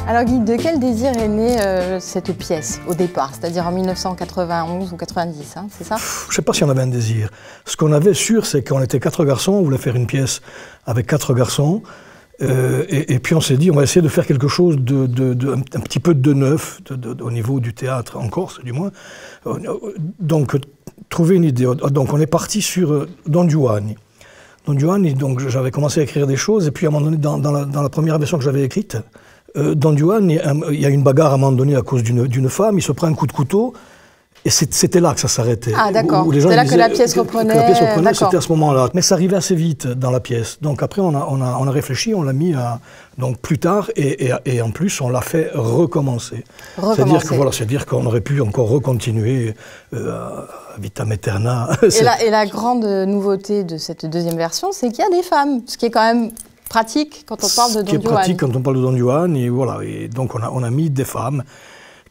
Alors Guy, de quel désir est née cette pièce au départ, c'est-à-dire en 1991 ou 90, hein, c'est ça? Je ne sais pas si on avait un désir. Ce qu'on avait sûr, c'est qu'on était 4 garçons, on voulait faire une pièce avec 4 garçons. Et puis on s'est dit, on va essayer de faire quelque chose un petit peu de neuf au niveau du théâtre, en Corse du moins. Donc, trouver une idée. Donc on est parti sur Don Giovanni. Don Giovanni, donc j'avais commencé à écrire des choses, et puis à un moment donné, dans la première version que j'avais écrite, Don Giovanni, il y a une bagarre à un moment donné à cause d'une femme, il se prend un coup de couteau, et c'était là que ça s'arrêtait. Ah d'accord, c'est là que la pièce reprenait. Que la pièce reprenait, c'était à ce moment-là. Mais ça arrivait assez vite dans la pièce. Donc après, on a réfléchi, on l'a mis donc plus tard, et en plus, on l'a fait recommencer. C'est-à-dire qu'on aurait pu encore recontinuer vitam aeterna. Et la grande nouveauté de cette deuxième version, c'est qu'il y a des femmes, ce qui est quand même pratique quand on parle de Don Giovanni. Ce qui est pratique quand on parle de Don Giovanni, et voilà. Et donc on a mis des femmes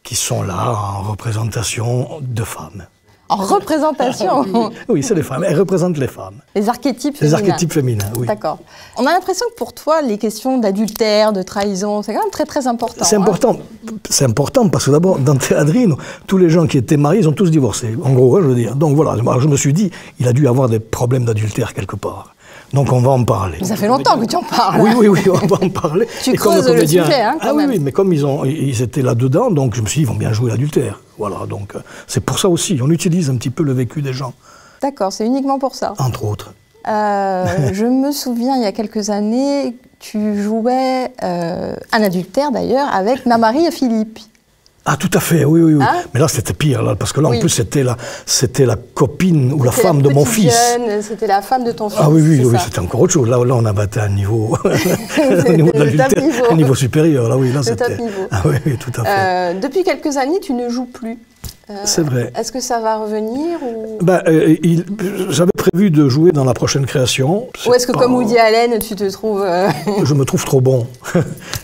qui sont là en représentation de femmes. En représentation? Oui, c'est les femmes. Elles représentent les femmes. Les archétypes féminins. Les archétypes féminins, oui. D'accord. On a l'impression que pour toi, les questions d'adultère, de trahison, c'est quand même très très important. C'est important. C'est important parce que d'abord, dans Teatrino, tous les gens qui étaient mariés, ils ont tous divorcé. En gros, je veux dire. Donc voilà, je me suis dit, il a dû avoir des problèmes d'adultère quelque part. Donc on va en parler. Mais ça fait longtemps que tu en parles. Oui, on va en parler. Tu creuses le sujet, hein, quand même. Oui, mais comme ils étaient là-dedans, donc je me suis dit, ils vont bien jouer l'adultère. Voilà, donc c'est pour ça aussi, on utilise un petit peu le vécu des gens. D'accord, c'est uniquement pour ça. Entre autres. Je me souviens, il y a quelques années, tu jouais un adultère d'ailleurs avec Marie et Philippe. Ah, tout à fait, oui. Hein? Mais là, c'était pire, là, parce que là, en plus, c'était la copine ou la femme de mon fils. C'était la femme de ton fils. Ah oui, c'était encore autre chose. Là, on avait atteint un niveau, un niveau supérieur. Là, oui, là, c'était. Ah oui, tout à fait. Depuis quelques années, tu ne joues plus. C'est vrai. Est-ce que ça va revenir ou... J'avais prévu de jouer dans la prochaine création. Ou est-ce que, comme Woody Allen, tu te trouves... Je me trouve trop bon.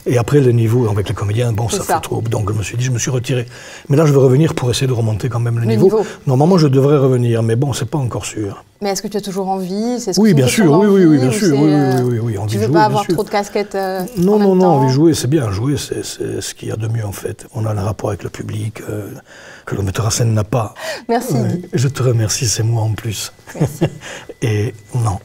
Et après, le niveau avec les comédiens, bon, ça fait trop. Donc je me suis retiré. Mais là, je vais revenir pour essayer de remonter quand même le niveau. Normalement, je devrais revenir, mais bon, c'est pas encore sûr. Mais est-ce que tu as toujours envie? Oui, bien sûr, oui, bien sûr. Oui, tu ne veux pas avoir trop de casquettes Non, envie de jouer, c'est bien. Jouer, c'est ce qu'il y a de mieux, en fait. On a un rapport avec le public que le metteur en scène n'a pas. Merci. Je te remercie, c'est moi en plus. Merci. Et non.